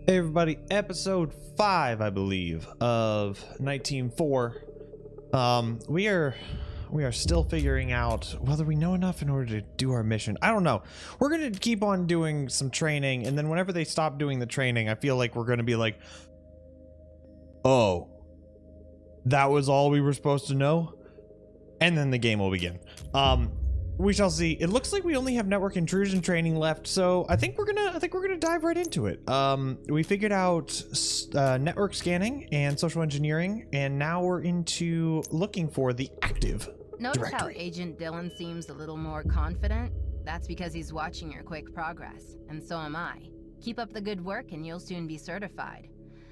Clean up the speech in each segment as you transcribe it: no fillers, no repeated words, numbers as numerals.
Hey everybody, episode 5, I believe, of NITE Team 4. We are still figuring out whether we know enough in order to do our mission. I don't know. We're gonna keep on doing some training, and then whenever they stop doing the training, I feel like we're gonna be like, oh, that was all we were supposed to know? And then the game will begin. We shall see. It looks like we only have network intrusion training left, so I think we're gonna dive right into it. We figured out network scanning and social engineering, and now we're into looking for the active Notice how directory. Agent Dylan seems a little more confident? That's because he's watching your quick progress, and so am I. Keep up the good work and you'll soon be certified.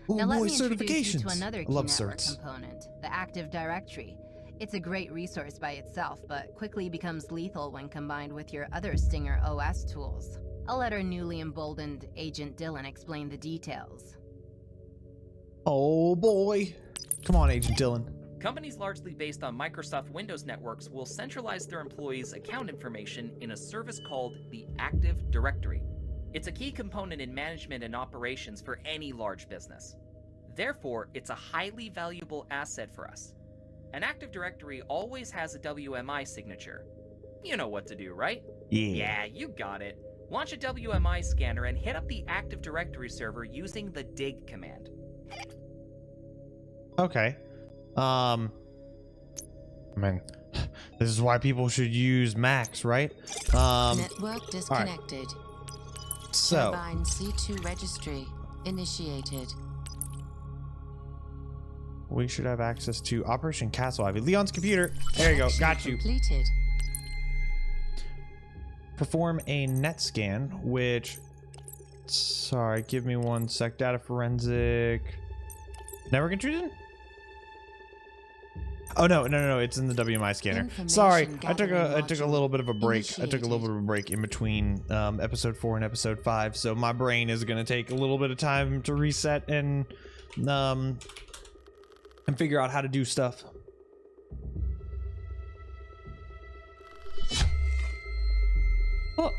Ooh, Now let boy, me introduce you to certifications. another I key love network certs. component, the Active Directory. It's a great resource by itself, but quickly becomes lethal when combined with your other Stinger OS tools. I'll let our newly emboldened Agent Dylan explain the details. Oh boy. Come on, Agent Dylan. Companies largely based on Microsoft Windows networks will centralize their employees' account information in a service called the Active Directory. It's a key component in management and operations for any large business. Therefore, it's a highly valuable asset for us. An Active Directory always has a WMI signature. You know what to do, right? Yeah, you got it. Launch a WMI scanner and hit up the Active Directory server using the dig command. Okay. I mean, this is why people should use Macs, right? Network disconnected. So, Turbine C2 registry initiated. we should have access to Operation Castle Ivy. Leon's computer. There you go. Connection Got you. Completed. Perform a net scan, which... Sorry, give me one sec. Data forensic... Network intrusion? Oh, no. It's in the WMI scanner. Sorry, I took a little bit of a break. I took a little bit of a break in between episode 4 and episode 5, so my brain is going to take a little bit of time to reset and figure out how to do stuff. Oh,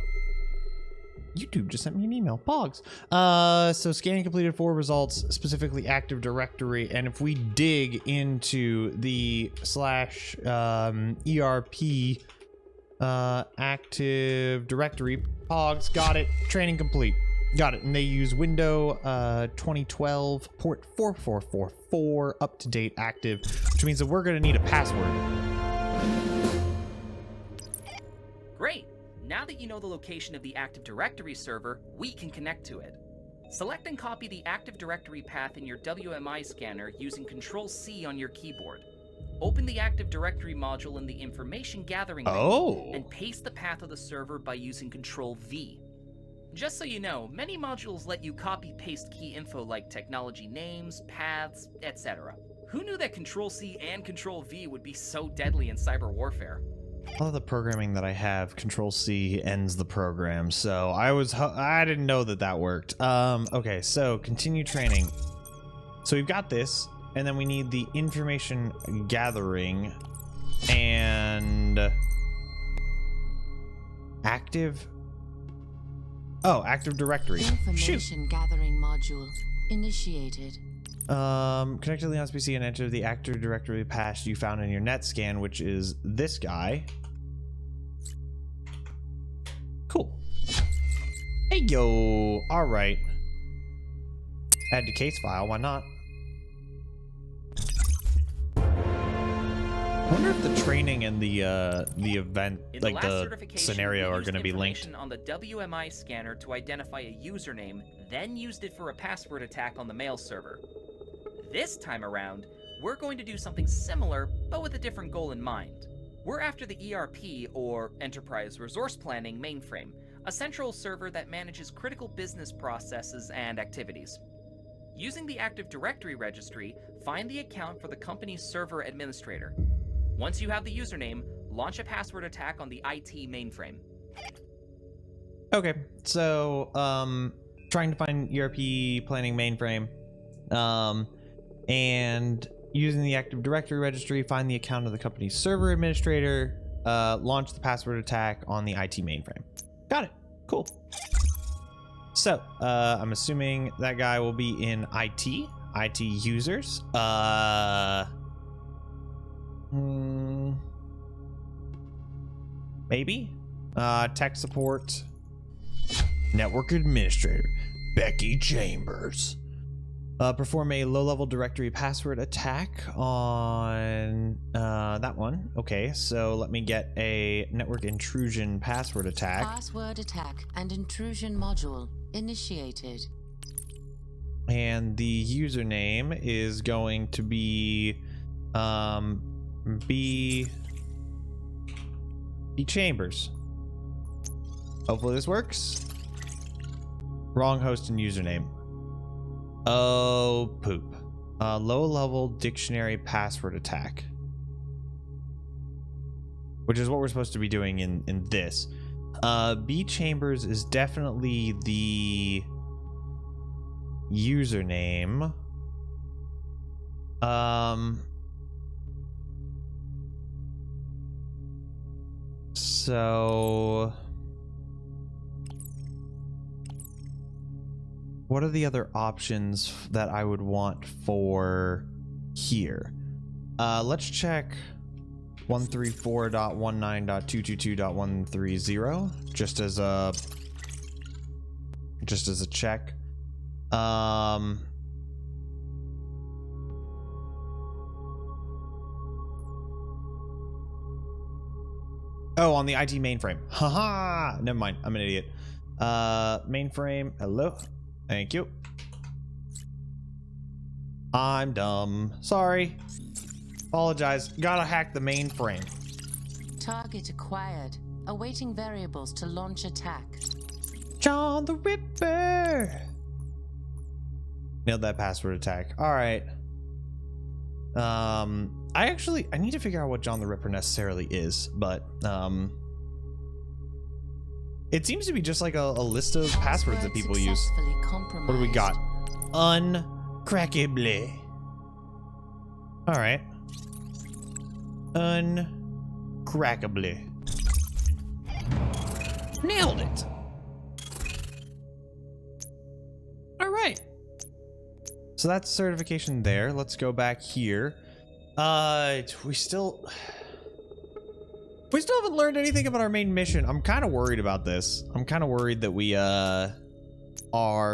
YouTube just sent me an email. Pogs. So scanning completed 4 results, specifically Active Directory, and if we dig into the /ERP Active Directory, Pogs, got it. Training complete. Got it. And they use Windows 2012 port 4444 up to date active, which means that we're going to need a password. Great! Now that you know the location of the Active Directory server, we can connect to it. Select and copy the Active Directory path in your WMI scanner using Control-C on your keyboard. Open the Active Directory module in the Information Gathering menu and paste the path of the server by using Control-V. Just so you know, many modules let you copy-paste key info like technology names, paths, etc. Who knew that Control-C and Control-V would be so deadly in cyber warfare? All of the programming that I have, Control-C ends the program, so I didn't know that worked. Okay, so continue training. So we've got this, and then we need the information gathering and Active Directory. Information gathering module initiated. Connect to Leon's PC and enter the Active Directory path you found in your net scan, which is this guy. Cool. Hey yo. All right. Add to case file. Why not? I wonder if the training and the event, like the scenario, are going to be linked. On the WMI scanner to identify a username, then used it for a password attack on the mail server. This time around, we're going to do something similar, but with a different goal in mind. We're after the ERP, or Enterprise Resource Planning mainframe, a central server that manages critical business processes and activities. Using the Active Directory registry, find the account for the company's server administrator. Once you have the username, launch a password attack on the IT mainframe. Okay, so trying to find ERP planning mainframe, and using the Active Directory registry, find the account of the company's server administrator, launch the password attack on the IT mainframe. Got it. Cool. So, I'm assuming that guy will be in IT users. Maybe? Tech support. Network administrator. Becky Chambers. Perform a low-level directory password attack on that one. Okay, so let me get a network intrusion password attack. Password attack and intrusion module initiated. And the username is going to be B Chambers. Hopefully this works. Wrong host and username. Oh, poop. Low-level dictionary password attack. Which is what we're supposed to be doing in this. B Chambers is definitely the username. So what are the other options that I would want for here? Let's check 134.19.222.130 just as a check. Oh, on the IT mainframe. Haha. Never mind. I'm an idiot. Mainframe. Hello. Thank you. I'm dumb. Sorry. Apologize. Gotta hack the mainframe. Target acquired. Awaiting variables to launch attack. John the Ripper. Nailed that password attack. All right. I need to figure out what John the Ripper necessarily is, but it seems to be just like a list of passwords that people use. What do we got? Uncrackably. All right. Uncrackably. Nailed it. All right. So that's certification there. Let's go back here. We still haven't learned anything about our main mission. I'm kind of worried about this. I'm kind of worried that we are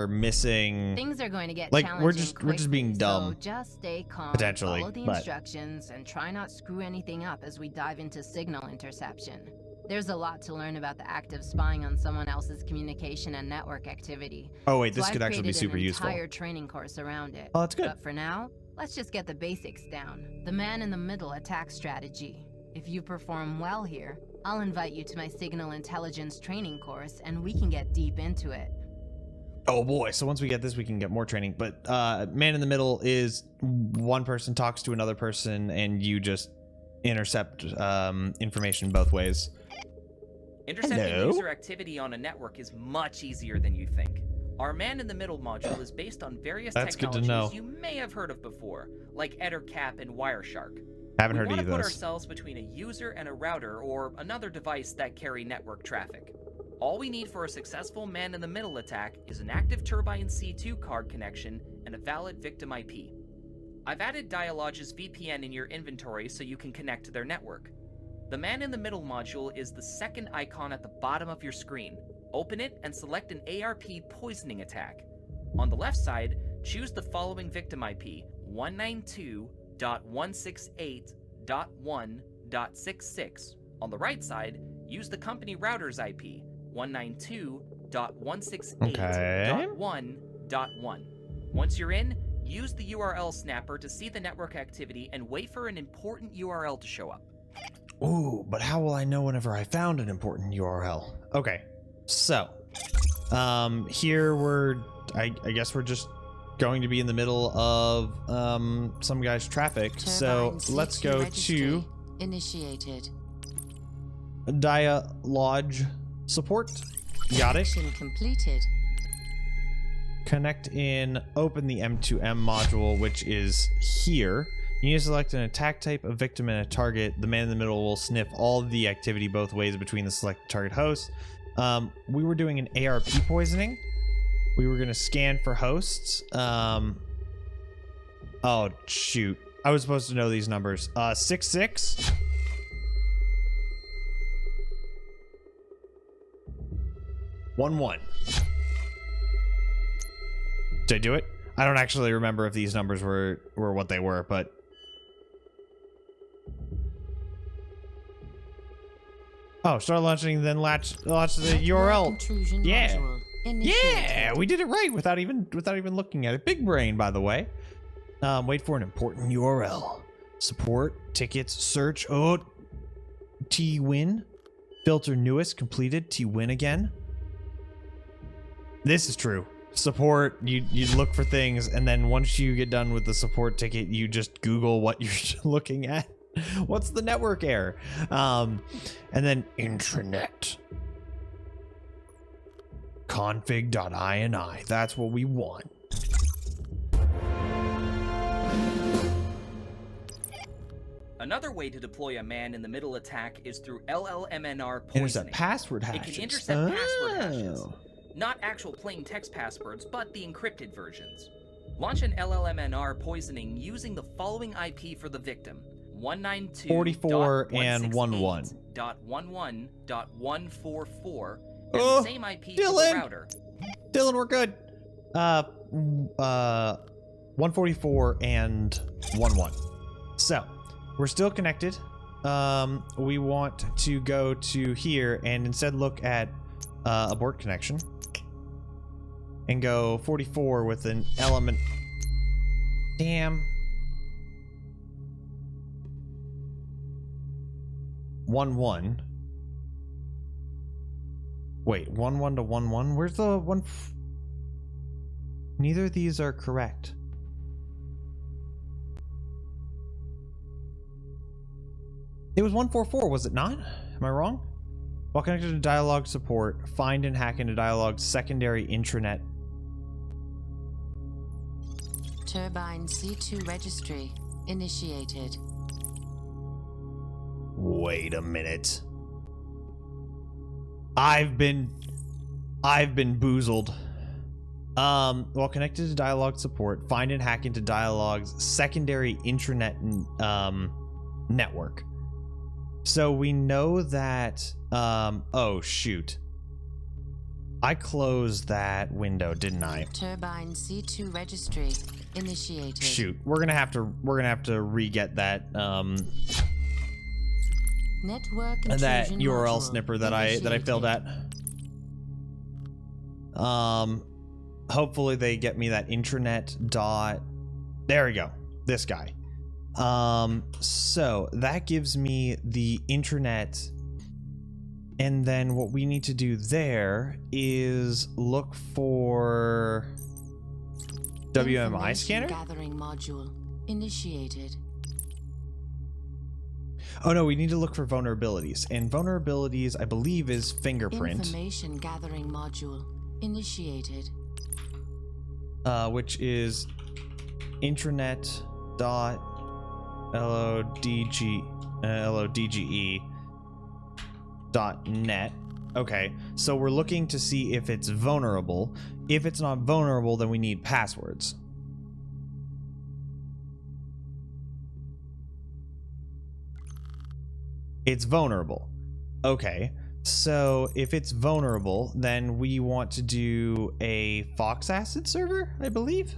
missing. Things are going to get like challenging we're just quickly, being dumb. So just stay calm, Potentially, follow the but instructions, and try not screw anything up as we dive into signal interception. There's a lot to learn about the act of spying on someone else's communication and network activity. Oh wait, So this I've could actually be created super an useful. entire training course around it. Oh, that's good. But for now, let's just get the basics down. The man-in-the-middle attack strategy. If you perform well here, I'll invite you to my signal intelligence training course, and we can get deep into it. Oh boy, so once we get this, we can get more training. But man in the middle is one person talks to another person, and you just intercept information both ways. Intercepting user activity on a network is much easier than you think. Our man-in-the-middle module is based on various technologies you may have heard of before, like EtherCap and Wireshark. Haven't heard We either of want to put those. ourselves between a user and a router or another device that carry network traffic. All we need for a successful man-in-the-middle attack is an active Turbine C2 card connection and a valid victim IP. I've added Dialog's VPN in your inventory so you can connect to their network. The man-in-the-middle module is the second icon at the bottom of your screen. Open it and select an ARP poisoning attack. On the left side, choose the following victim IP, 192.168.1.66. On the right side, use the company router's IP, 192.168.1.1. Once you're in, use the URL snapper to see the network activity and wait for an important URL to show up. Ooh, but how will I know whenever I found an important URL? Okay, so here I guess we're just going to be in the middle of some guy's traffic. So let's go to initiated. Dialog support. Got it. Mission completed. Connect in, open the M2M module, which is here. You need to select an attack type, a victim, and a target. The man in the middle will sniff all of the activity both ways between the selected target hosts. We were doing an ARP poisoning. We were gonna scan for hosts. Oh shoot. I was supposed to know these numbers. 66. One. Did I do it? I don't actually remember if these numbers were what they were, but oh, start launching, then launch the URL. Intrusion Yeah. module Yeah, we did it right without even looking at it. Big brain, by the way. Wait for an important URL. Support, tickets, search. Oh, T-Win. Filter newest, completed. T-Win again. This is true. Support, you look for things, and then once you get done with the support ticket, you just Google what you're looking at. What's the network error? And then intranet. Config.ini. That's what we want. Another way to deploy a man-in-the-middle attack is through LLMNR poisoning. Intercept password hashes. It can intercept password hashes. Not actual plain text passwords, but the encrypted versions. Launch an LLMNR poisoning using the following IP for the victim: 44 and 11. .11.144, and Oh, the same IP for Dylan! the router. Dylan, we're good. 144 and 11. So, we're still connected. We want to go to here and instead look at abort connection and go 44 with an element. Damn. 1-1. Wait, 1-1 to 1-1? Where's the one? Neither of these are correct. It was 144, was it not? Am I wrong? While connected to dialogue support, find and hack into dialogue's secondary intranet. Turbine C2 registry initiated. Wait a minute. I've been boozled. While connected to dialogue support, find and hack into dialogue's secondary intranet network. So we know that oh shoot. I closed that window, didn't I? Turbine C2 registry initiated. Shoot. We're going to have to re-get that Network that intrusion URL module snipper that I failed at. Hopefully they get me that intranet dot. There we go. This guy. So that gives me the intranet, and then what we need to do there is look for WMI Information scanner. gathering module initiated. Oh no, we need to look for vulnerabilities, and vulnerabilities I believe is fingerprint, Information gathering module initiated. which is intranet dot lodge.net. Okay, so we're looking to see if it's vulnerable. If it's not vulnerable, then we need passwords. It's vulnerable. Okay, so if it's vulnerable, then we want to do a Fox Acid server, I believe.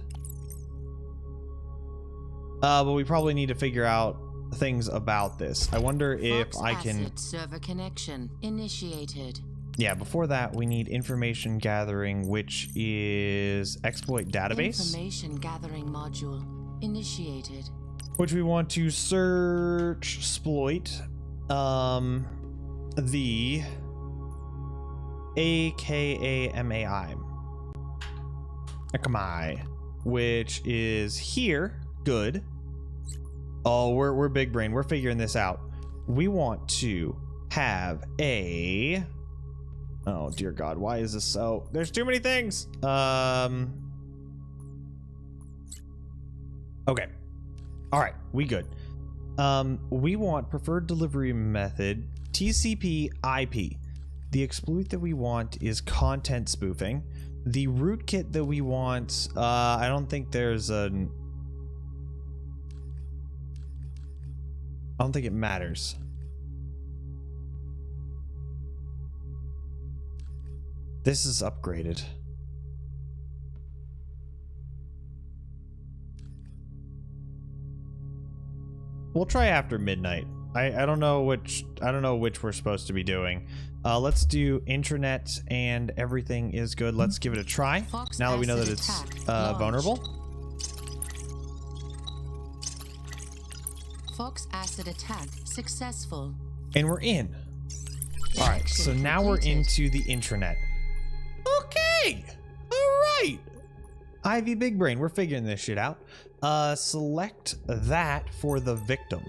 But we probably need to figure out things about this. I wonder if I can... Acid server connection initiated. Yeah, before that, we need information gathering, which is exploit database. Information gathering module initiated. Which we want to search exploit the AKAMAI, which is here. Good. Oh, we're big brain. We're figuring this out. We want to have a... Oh, dear God. Why is this so... There's too many things. Okay. All right. We good. We want preferred delivery method, TCP/IP. The exploit that we want is content spoofing. the rootkit that we want, I don't think there's an... I don't think it matters. This is upgraded. We'll try after midnight. I don't know which we're supposed to be doing. Let's do intranet and everything is good. Let's give it a try. Fox Now that we know that acid it's attack vulnerable. Fox acid attack successful. And we're in. All right, so Connection now we're completed. into the intranet. Okay. All right. Ivy Big Brain, we're figuring this shit out. Select that for the victim.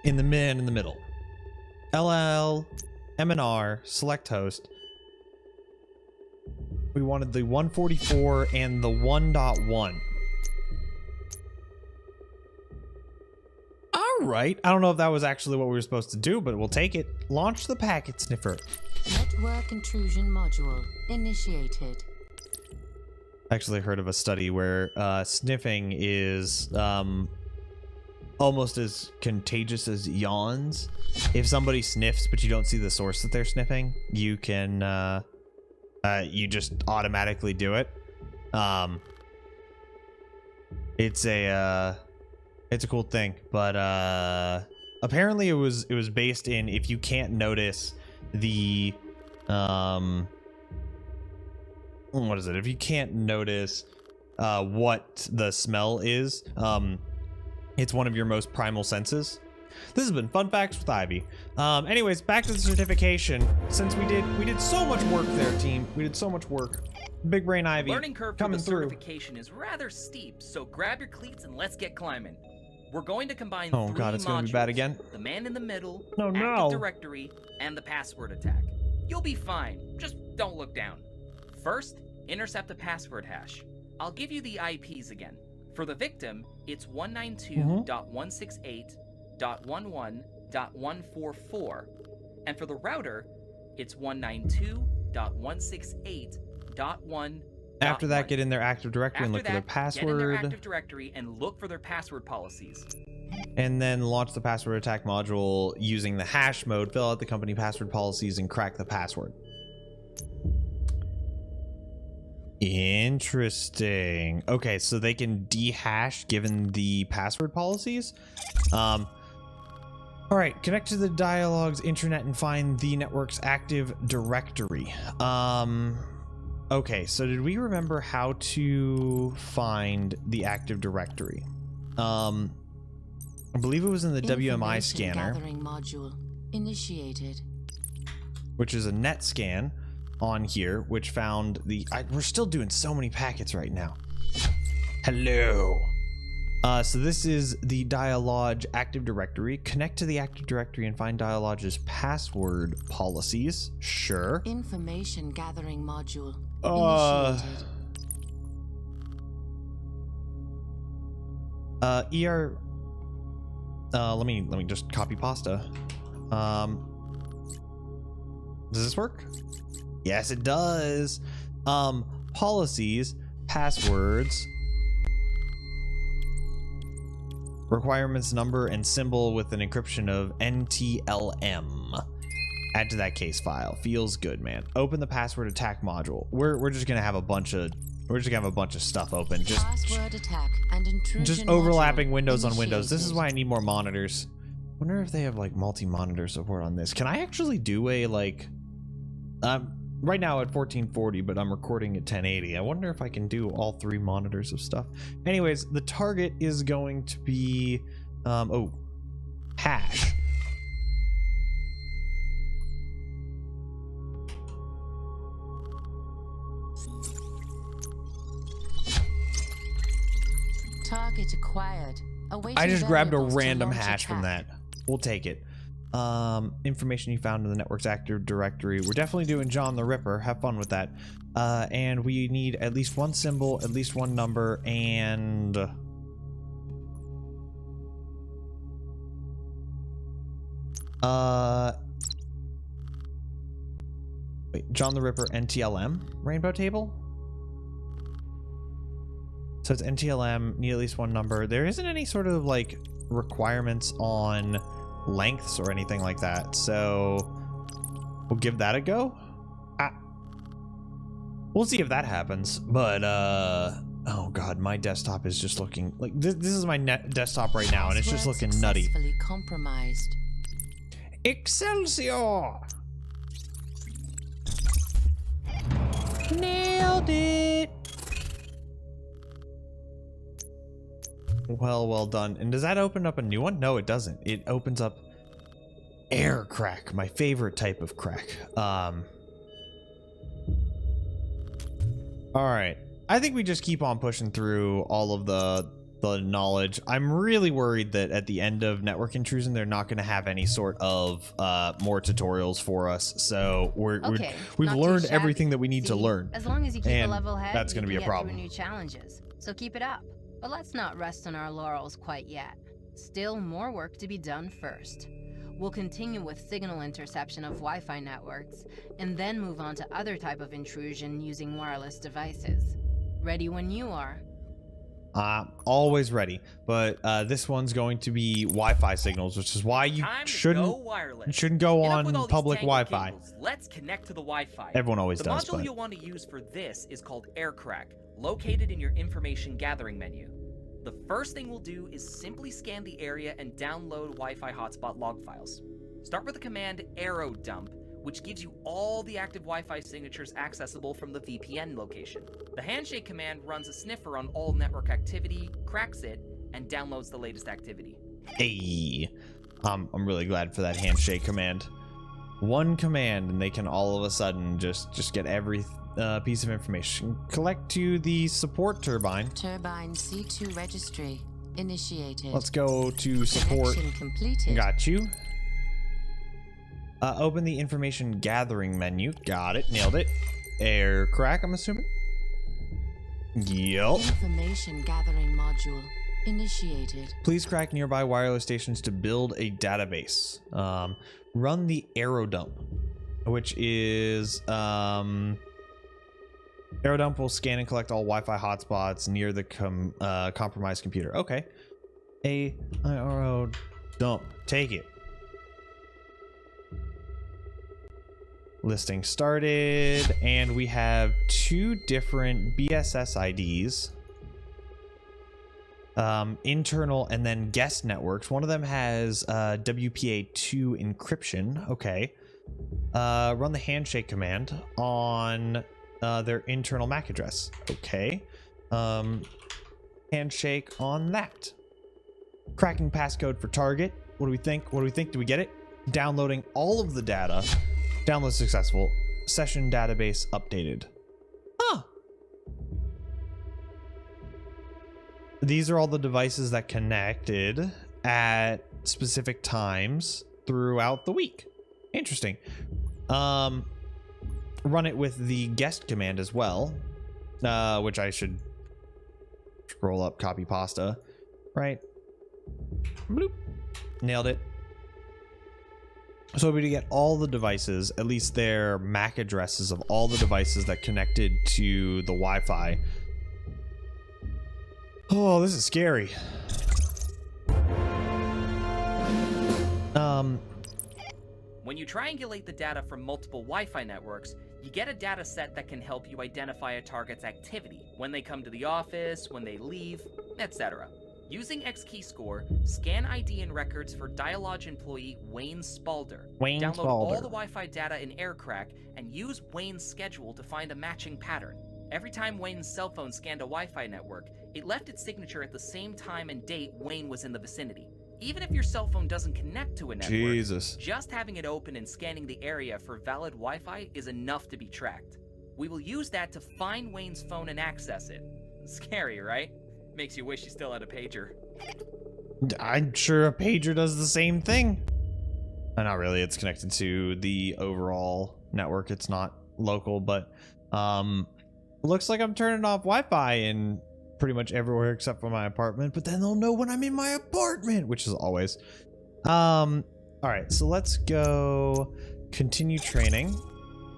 In the middle. LL, MNR, select host. We wanted the 144 and the 1.1. All right. I don't know if that was actually what we were supposed to do, but we'll take it. Launch the packet sniffer. Network intrusion module initiated. Actually heard of a study where sniffing is almost as contagious as yawns. If somebody sniffs but you don't see the source that they're sniffing, you can you just automatically do it. It's a cool thing, but apparently it was based in if you can't notice the what is it? If you can't notice what the smell is, it's one of your most primal senses. This has been Fun Facts with Ivy. Anyways, back to the certification. Since we did so much work there, team. We did so much work. Big Brain Ivy Learning curve for coming the through. certification is rather steep, so grab your cleats and let's get climbing. We're going to combine Oh, three God, it's gonna be bad modules, again. The man in the middle, Oh, Active no. Directory, and the password attack. You'll be fine. Just don't look down. First, intercept the password hash. I'll give you the IPs again. For the victim, it's 192.168.11.144. And for the router, it's 192.168.1. After that, get in their Active Directory and look for their Get in their password. Active Directory and look for their password policies. And then launch the password attack module using the hash mode. Fill out the company password policies and crack the password. Interesting. Okay, so they can dehash given the password policies. All right, connect to the dialogue's intranet and find the network's Active Directory. Okay, so did we remember how to find the Active Directory? I believe it was in the WMI Information scanner, gathering module initiated. which is a net scan on here, which found the... we're still doing so many packets right now. Hello. So this is the Dialog Active Directory. Connect to the Active Directory and find Dialog's password policies. Sure. Information gathering module initiated. Let me just copy pasta. Does this work? Yes, it does. Policies, passwords, requirements number and symbol with an encryption of NTLM. Add to that case file. Feels good, man. Open the password attack module. We're just gonna have a bunch of stuff open. Password attack and intrusion Just overlapping module windows on windows. This is initiated. why I need more monitors. Wonder if they have like multi-monitor support on this. Can I actually do a like right now at 1440, but I'm recording at 1080. I wonder if I can do all three monitors of stuff. Anyways, the target is going to be hash. Target acquired. Awaiting I just grabbed a variables to random launch hash from attack. that. We'll take it. Information you found in the network's Active Directory. We're definitely doing John the Ripper. Have fun with that. And we need at least one symbol, at least one number, and Wait, John the Ripper NTLM rainbow table? So it's NTLM, need at least one number. There isn't any sort of like requirements on lengths or anything like that. So we'll give that a go. We'll see if that happens. But oh god, my desktop is just looking like this is my desktop right now, and it's just looking nutty. Successfully compromised. Excelsior! Nailed it! Well done. And does that open up a new one? No, it doesn't. It opens up air crack, my favorite type of crack. All right. I think we just keep on pushing through all of the knowledge. I'm really worried that at the end of Network Intrusion, they're not going to have any sort of more tutorials for us. So we've learned everything that we need to learn. As long as you keep a level head, that's going to be a problem. New challenges. So keep it up. But let's not rest on our laurels quite yet. Still more work to be done first. We'll continue with signal interception of Wi-Fi networks, and then move on to other type of intrusion using wireless devices. Ready when you are. Always ready. But this one's going to be Wi-Fi signals, which is why you shouldn't go on public Wi-Fi. Let's connect to the Wi-Fi. Everyone always does. The module you'll want to use for this is called AirCrack, located in your information gathering menu. The first thing we'll do is simply scan the area and download Wi-Fi hotspot log files. Start with the command arrow_dump, which gives you all the active Wi-Fi signatures accessible from the VPN location. The handshake command runs a sniffer on all network activity, cracks it, and downloads the latest activity. Hey, I'm really glad for that handshake command. One command and they can all of a sudden just get every piece of information. Collect to the support turbine. Turbine C2 registry initiated. Let's go to support. Connection completed. Got you. Open the information gathering menu. Got it. Nailed it. Air crack, I'm assuming. Yup. Information gathering module initiated. Please crack nearby wireless stations to build a database. Run the arrow dump, which is arrow dump will scan and collect all Wi-Fi hotspots near the compromised computer. Okay. Arrow dump. Take it. Listing started, and we have two different BSS IDs. Internal and then guest networks. One of them has WPA2 encryption. Okay. Run the handshake command on their internal MAC address. Okay. Handshake on that. Cracking passcode for target. What do we think? What do we think? Do we get it? Downloading all of the data. Download successful. Session database updated. Huh. These are all the devices that connected at specific times throughout the week. Interesting. Run it with the guest command as well, which I should scroll up, copy pasta, right? Bloop. Nailed it. So we get all the devices, at least their MAC addresses of all the devices that connected to the Wi-Fi. Oh, this is scary. When you triangulate the data from multiple Wi-Fi networks, you get a data set that can help you identify a target's activity, when they come to the office, when they leave, etc. Using XKeyscore, scan ID and records for Dialogue employee Wayne Spalder. Download all the Wi-Fi data in AirCrack and use Wayne's schedule to find a matching pattern. Every time Wayne's cell phone scanned a Wi-Fi network, it left its signature at the same time and date Wayne was in the vicinity. Even if your cell phone doesn't connect to a network, just having it open and scanning the area for valid Wi-Fi is enough to be tracked. We will use that to find Wayne's phone and access it. Scary, right? Makes you wish you still had a pager. I'm sure a pager does the same thing. Not really, it's connected to the overall network. It's not local, but looks like I'm turning off Wi-Fi in pretty much everywhere except for my apartment, but then they'll know when I'm in my apartment, which is always. All right, so let's go continue training.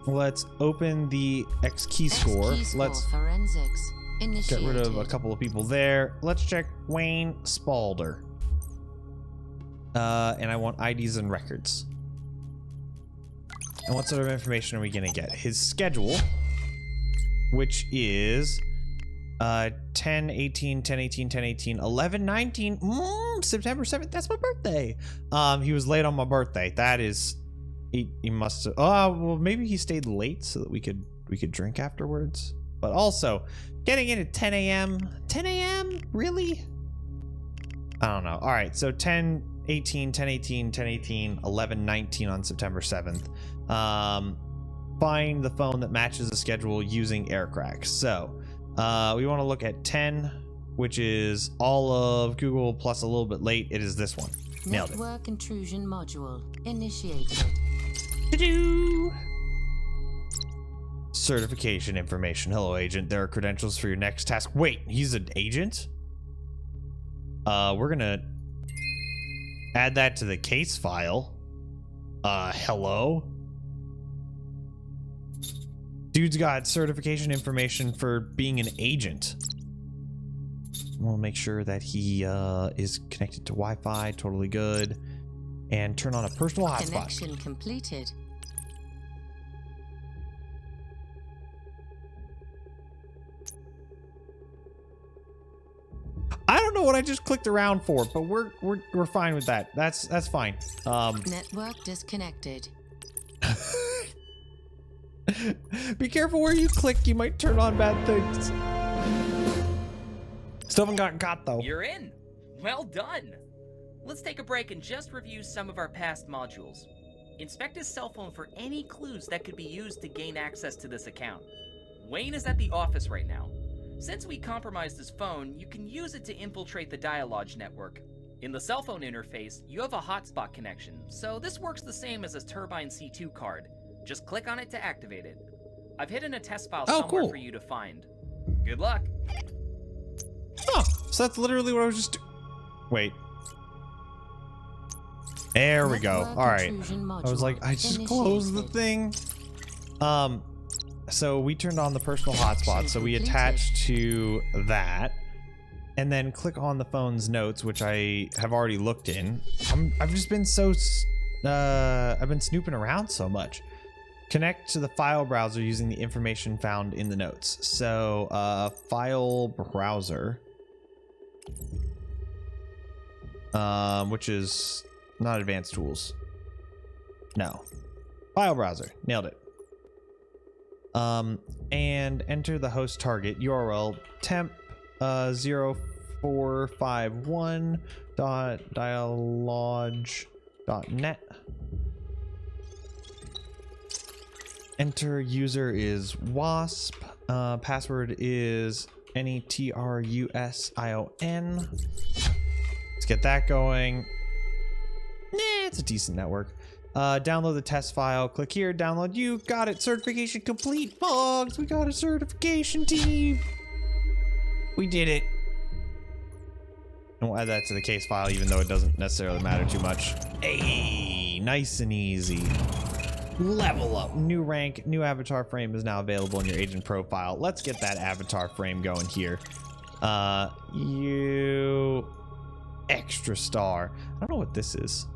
let's open the X key score. Let's forensics. get Initiated. rid of a couple of people there. Let's check Wayne Spalder. And I want IDs and records. And what sort of information are we gonna get? His schedule, which is 10/18, 10/18, 10/18, 11/19, September 7th. That's my birthday. He was late on my birthday. That is, he must have. Oh, well, maybe he stayed late so that we could drink afterwards. But also, getting in at 10 a.m. 10 a.m. Really? I don't know. All right, so 10/18, 10/18, 10/18, 11/19 on September 7th. Find the phone that matches the schedule using aircrack. So we want to look at 10, which is all of Google plus a little bit late. It is this one. Nailed it. Network intrusion module initiated. Ta-doo! Certification information. Hello, agent. There are credentials for your next task. Wait, he's an agent? We're gonna add that to the case file. Hello? Dude's got certification information for being an agent. We'll make sure that he is connected to Wi-Fi, totally good. And turn on a personal hotspot. Connection completed. I don't know what I just clicked around for, but we're fine with that. That's fine. Network disconnected. Be careful where you click, you might turn on bad things. Still haven't gotten caught though. You're in. Well done. Let's take a break and just review some of our past modules. Inspect his cell phone for any clues that could be used to gain access to this account. Wayne is at the office right now. Since we compromised his phone, you can use it to infiltrate the Dialog network. In the cell phone interface, you have a hotspot connection, so this works the same as a Turbine C2 card. Just click on it to activate it. I've hidden a test file somewhere for you to find. Good luck. Oh, so that's literally what I was just Wait. There we go. All right. I was like, I just closed the thing. So we turned on the personal hotspot, so we attach to that, and then click on the phone's notes, which I have already looked in. I've just been so I've been snooping around so much. Connect to the file browser using the information found in the notes. So file browser, which is not advanced tools. No, file browser. Nailed it. And enter the host target URL temp 0451.dialog.net. Enter user is wasp. Password is NETRUSION. Let's get that going. It's a decent network. Download the test file. Click here. Download. You got it. Certification complete. Bugs. We got a certification team. We did it. And we'll add that to the case file, even though it doesn't necessarily matter too much. Hey, nice and easy. Level up. New rank. New avatar frame is now available in your agent profile. Let's get that avatar frame going here. You extra star. I don't know what this is.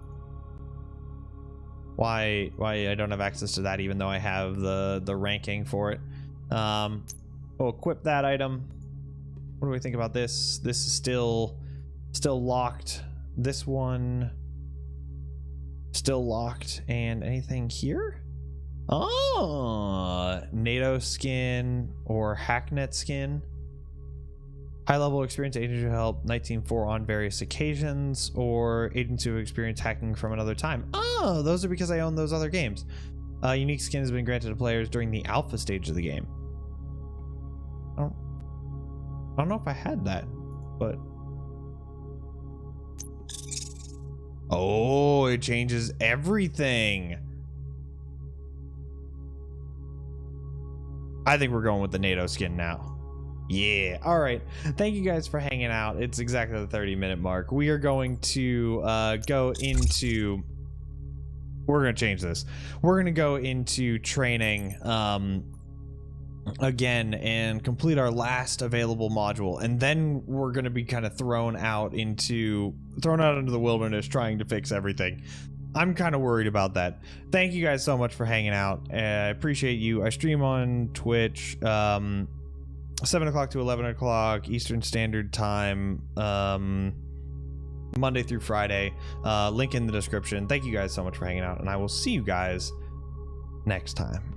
Why I don't have access to that, even though I have the ranking for it. We'll equip that item. What do we think about this? This is still locked. This one still locked. And anything here? Oh, NATO skin or Hacknet skin. High level experience agents who help NITE Team 4 on various occasions, or agents who have experienced hacking from another time. Oh, those are because I own those other games. Unique skin has been granted to players during the alpha stage of the game. I don't know if I had that, but... Oh, it changes everything. I think we're going with the NATO skin now. Yeah. All right. Thank you guys for hanging out. It's exactly the 30-minute mark. We are going to go into we're gonna change this. We're gonna go into training again and complete our last available module, and then we're gonna be kind of thrown out into the wilderness trying to fix everything. I'm kind of worried about that. Thank you guys so much for hanging out. I appreciate you. I stream on Twitch 7 o'clock to 11 o'clock Eastern Standard Time, Monday through Friday. Link in the description. Thank you guys so much for hanging out, and I will see you guys next time.